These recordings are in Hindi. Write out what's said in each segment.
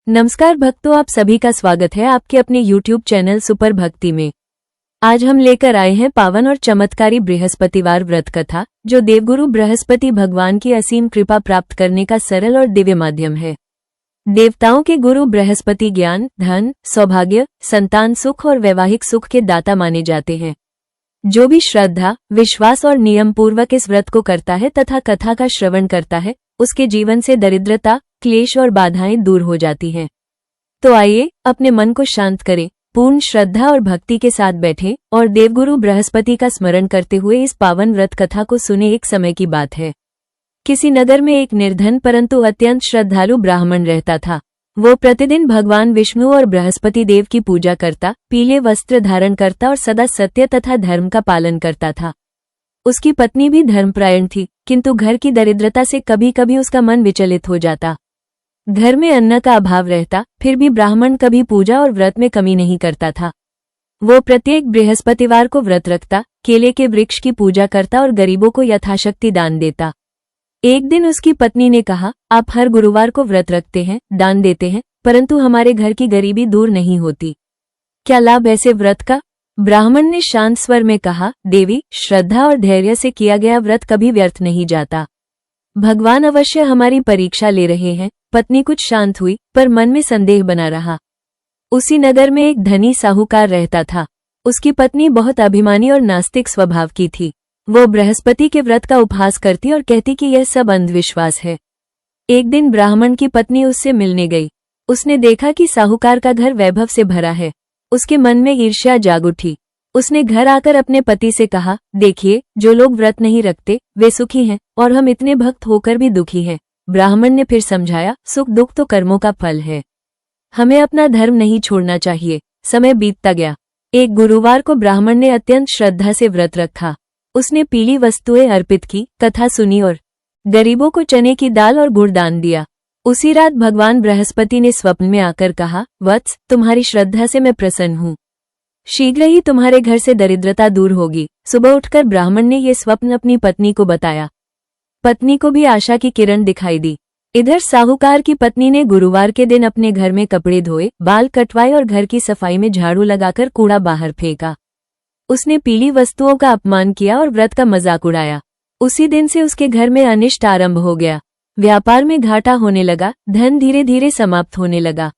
नमस्कार भक्तों, आप सभी का स्वागत है आपके अपने YouTube चैनल सुपर भक्ति में। आज हम लेकर आए हैं पावन और चमत्कारी बृहस्पतिवार व्रत कथा, जो देवगुरु बृहस्पति भगवान की असीम कृपा प्राप्त करने का सरल और दिव्य माध्यम है। देवताओं के गुरु बृहस्पति ज्ञान, धन, सौभाग्य, संतान सुख और वैवाहिक सुख के दाता माने जाते हैं। जो भी श्रद्धा, विश्वास और नियम पूर्वक इस व्रत को करता है तथा कथा का श्रवण करता है, उसके जीवन से दरिद्रता, क्लेश और बाधाएं दूर हो जाती हैं। तो आइए अपने मन को शांत करें, पूर्ण श्रद्धा और भक्ति के साथ बैठें और देवगुरु बृहस्पति का स्मरण करते हुए इस पावन व्रत कथा को सुने। एक समय की बात है, किसी नगर में एक निर्धन परंतु अत्यंत श्रद्धालु ब्राह्मण रहता था। वो प्रतिदिन भगवान विष्णु और बृहस्पति देव की पूजा करता, पीले वस्त्र धारण करता और सदा सत्य तथा धर्म का पालन करता था। उसकी पत्नी भी धर्मपरायण थी, किंतु घर की दरिद्रता से कभी कभी उसका मन विचलित हो जाता। घर में अन्न का अभाव रहता, फिर भी ब्राह्मण कभी पूजा और व्रत में कमी नहीं करता था। वो प्रत्येक बृहस्पतिवार को व्रत रखता, केले के वृक्ष की पूजा करता और गरीबों को यथाशक्ति दान देता। एक दिन उसकी पत्नी ने कहा, आप हर गुरुवार को व्रत रखते हैं, दान देते हैं, परंतु हमारे घर की गरीबी दूर नहीं होती। क्या लाभ ऐसे व्रत का? ब्राह्मण ने शांत स्वर में कहा, देवी, श्रद्धा और धैर्य से किया गया व्रत कभी व्यर्थ नहीं जाता। भगवान अवश्य हमारी परीक्षा ले रहे हैं। पत्नी कुछ शांत हुई, पर मन में संदेह बना रहा। उसी नगर में एक धनी साहूकार रहता था। उसकी पत्नी बहुत अभिमानी और नास्तिक स्वभाव की थी। वो बृहस्पति के व्रत का उपहास करती और कहती कि यह सब अंधविश्वास है। एक दिन ब्राह्मण की पत्नी उससे मिलने गई। उसने देखा कि साहूकार का घर वैभव से भरा है। उसके मन में ईर्ष्या जाग उठी। उसने घर आकर अपने पति से कहा, देखिए, जो लोग व्रत नहीं रखते वे सुखी हैं और हम इतने भक्त होकर भी दुखी हैं। ब्राह्मण ने फिर समझाया, सुख दुख तो कर्मों का फल है, हमें अपना धर्म नहीं छोड़ना चाहिए। समय बीतता गया। एक गुरुवार को ब्राह्मण ने अत्यंत श्रद्धा से व्रत रखा। उसने पीली वस्तुएं अर्पित की, कथा सुनी और गरीबों को चने की दाल और गुड़ दान दिया। उसी रात भगवान बृहस्पति ने स्वप्न में आकर कहा, वत्स, तुम्हारी श्रद्धा से मैं प्रसन्न हूँ। शीघ्र ही तुम्हारे घर से दरिद्रता दूर होगी। सुबह उठकर ब्राह्मण ने ये स्वप्न अपनी पत्नी को बताया। पत्नी को भी आशा की किरण दिखाई दी। इधर साहूकार की पत्नी ने गुरुवार के दिन अपने घर में कपड़े धोए, बाल कटवाए और घर की सफाई में झाड़ू लगाकर कूड़ा बाहर फेंका। उसने पीली वस्तुओं का अपमान किया और व्रत का मजाक उड़ाया। उसी दिन से उसके घर में अनिष्ट आरंभ हो गया। व्यापार में घाटा होने लगा, धन धीरे धीरे समाप्त होने लगा।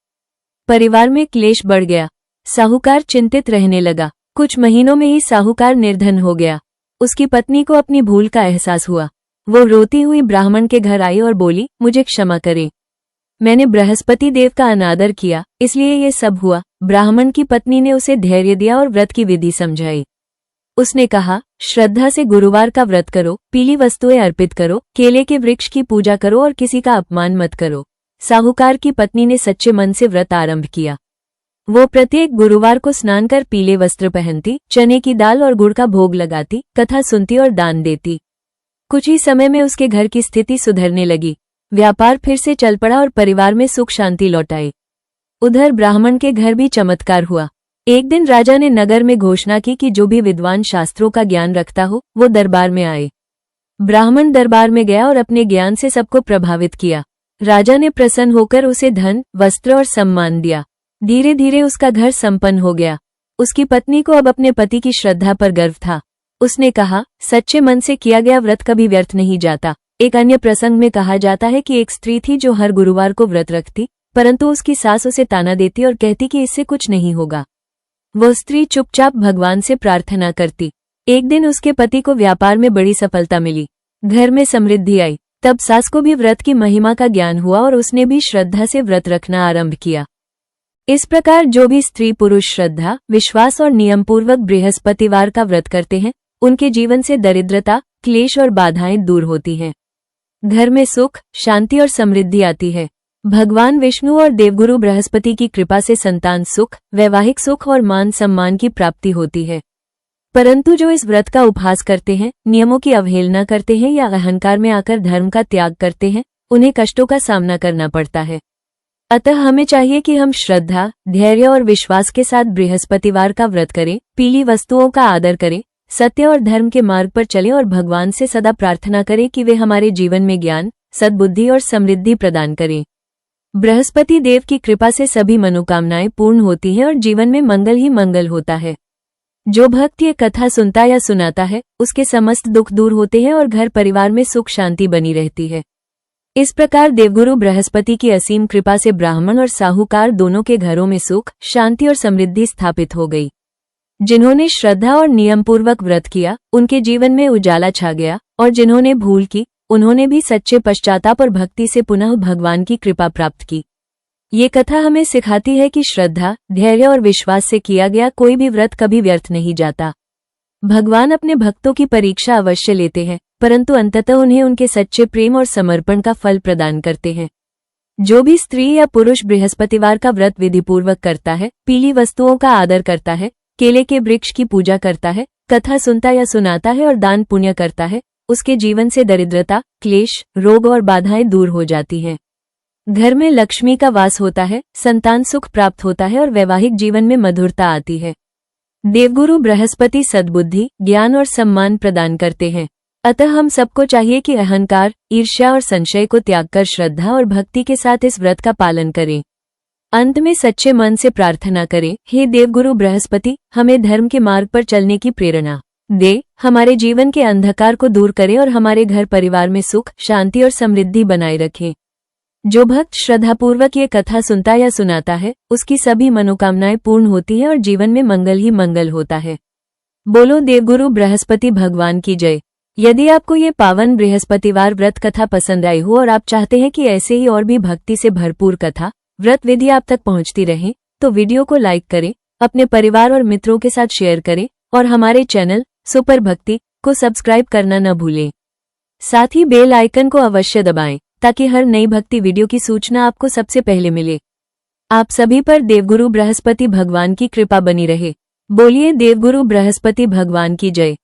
परिवार में क्लेश बढ़ गया। साहूकार चिंतित रहने लगा। कुछ महीनों में ही साहूकार निर्धन हो गया। उसकी पत्नी को अपनी भूल का एहसास हुआ। वो रोती हुई ब्राह्मण के घर आई और बोली, मुझे क्षमा करें, मैंने बृहस्पति देव का अनादर किया, इसलिए ये सब हुआ। ब्राह्मण की पत्नी ने उसे धैर्य दिया और व्रत की विधि समझाई। उसने कहा, श्रद्धा से गुरुवार का व्रत करो, पीली वस्तुएं अर्पित करो, केले के वृक्ष की पूजा करो और किसी का अपमान मत करो। साहूकार की पत्नी ने सच्चे मन से व्रत आरंभ किया। वो प्रत्येक गुरुवार को स्नान कर पीले वस्त्र पहनती, चने की दाल और गुड़ का भोग लगाती, कथा सुनती और दान देती। कुछ ही समय में उसके घर की स्थिति सुधरने लगी। व्यापार फिर से चल पड़ा और परिवार में सुख शांति लौट आई। उधर ब्राह्मण के घर भी चमत्कार हुआ। एक दिन राजा ने नगर में घोषणा की कि जो भी विद्वान शास्त्रों का ज्ञान रखता हो वो दरबार में आए। ब्राह्मण दरबार में गया और अपने ज्ञान से सबको प्रभावित किया। राजा ने प्रसन्न होकर उसे धन, वस्त्र और सम्मान दिया। धीरे धीरे उसका घर संपन्न हो गया। उसकी पत्नी को अब अपने पति की श्रद्धा पर गर्व था। उसने कहा, सच्चे मन से किया गया व्रत कभी व्यर्थ नहीं जाता। एक अन्य प्रसंग में कहा जाता है कि एक स्त्री थी जो हर गुरुवार को व्रत रखती, परंतु उसकी सास उसे ताना देती और कहती कि इससे कुछ नहीं होगा। वो स्त्री चुपचाप भगवान से प्रार्थना करती। एक दिन उसके पति को व्यापार में बड़ी सफलता मिली, घर में समृद्धि आई। तब सास को भी व्रत की महिमा का ज्ञान हुआ और उसने भी श्रद्धा से व्रत रखना आरंभ किया। इस प्रकार जो भी स्त्री पुरुष श्रद्धा, विश्वास और नियम पूर्वक बृहस्पतिवार का व्रत करते हैं, उनके जीवन से दरिद्रता, क्लेश और बाधाएं दूर होती हैं। घर में सुख, शांति और समृद्धि आती है। भगवान विष्णु और देवगुरु बृहस्पति की कृपा से संतान सुख, वैवाहिक सुख और मान सम्मान की प्राप्ति होती है। परंतु जो इस व्रत का उपहास करते हैं, नियमों की अवहेलना करते हैं या अहंकार में आकर धर्म का त्याग करते हैं, उन्हें कष्टों का सामना करना पड़ता है। अतः हमें चाहिए कि हम श्रद्धा, धैर्य और विश्वास के साथ बृहस्पतिवार का व्रत करें, पीली वस्तुओं का आदर करें, सत्य और धर्म के मार्ग पर चलें और भगवान से सदा प्रार्थना करें कि वे हमारे जीवन में ज्ञान, सद्बुद्धि और समृद्धि प्रदान करें। बृहस्पति देव की कृपा से सभी मनोकामनाएं पूर्ण होती हैं और जीवन में मंगल ही मंगल होता है। जो भक्त ये कथा सुनता या सुनाता है उसके समस्त दुख दूर होते हैं और घर परिवार में सुख शांति बनी रहती है। इस प्रकार देवगुरु बृहस्पति की असीम कृपा से ब्राह्मण और साहूकार दोनों के घरों में सुख शांति और समृद्धि स्थापित हो गई। जिन्होंने श्रद्धा और नियमपूर्वक व्रत किया उनके जीवन में उजाला छा गया, और जिन्होंने भूल की उन्होंने भी सच्चे पश्चाताप और भक्ति से पुनः भगवान की कृपा प्राप्त की। ये कथा हमें सिखाती है कि श्रद्धा, धैर्य और विश्वास से किया गया कोई भी व्रत कभी व्यर्थ नहीं जाता। भगवान अपने भक्तों की परीक्षा अवश्य लेते हैं, परंतु अंततः उन्हें उनके सच्चे प्रेम और समर्पण का फल प्रदान करते हैं। जो भी स्त्री या पुरुष बृहस्पतिवार का व्रत विधिपूर्वक करता है, पीली वस्तुओं का आदर करता है, केले के वृक्ष की पूजा करता है, कथा सुनता या सुनाता है और दान पुण्य करता है, उसके जीवन से दरिद्रता, क्लेश, रोग और बाधाएं दूर हो जाती हैं। घर में लक्ष्मी का वास होता है, संतान सुख प्राप्त होता है और वैवाहिक जीवन में मधुरता आती है। देवगुरु बृहस्पति सद्बुद्धि, ज्ञान और सम्मान प्रदान करते हैं। अतः हम सबको चाहिए कि अहंकार, ईर्ष्या और संशय को त्याग कर श्रद्धा और भक्ति के साथ इस व्रत का पालन करें। अंत में सच्चे मन से प्रार्थना करें, हे देवगुरु बृहस्पति, हमें धर्म के मार्ग पर चलने की प्रेरणा दे, हमारे जीवन के अंधकार को दूर करें और हमारे घर परिवार में सुख, शांति और समृद्धि बनाए रखें। जो भक्त श्रद्धापूर्वक ये कथा सुनता या सुनाता है उसकी सभी मनोकामनाएं पूर्ण होती हैं और जीवन में मंगल ही मंगल होता है। बोलो देवगुरु बृहस्पति भगवान की जय। यदि आपको ये पावन बृहस्पतिवार व्रत कथा पसंद आई हो और आप चाहते हैं कि ऐसे ही और भी भक्ति से भरपूर कथा, व्रत विधि आप तक पहुंचती रहे, तो वीडियो को लाइक करें, अपने परिवार और मित्रों के साथ शेयर करें और हमारे चैनल सुपर भक्ति को सब्सक्राइब करना न भूलें। साथ ही बेल आइकन को अवश्य दबाएं ताकि हर नई भक्ति वीडियो की सूचना आपको सबसे पहले मिले। आप सभी पर देवगुरु बृहस्पति भगवान की कृपा बनी रहे। बोलिए देवगुरु बृहस्पति भगवान की जय।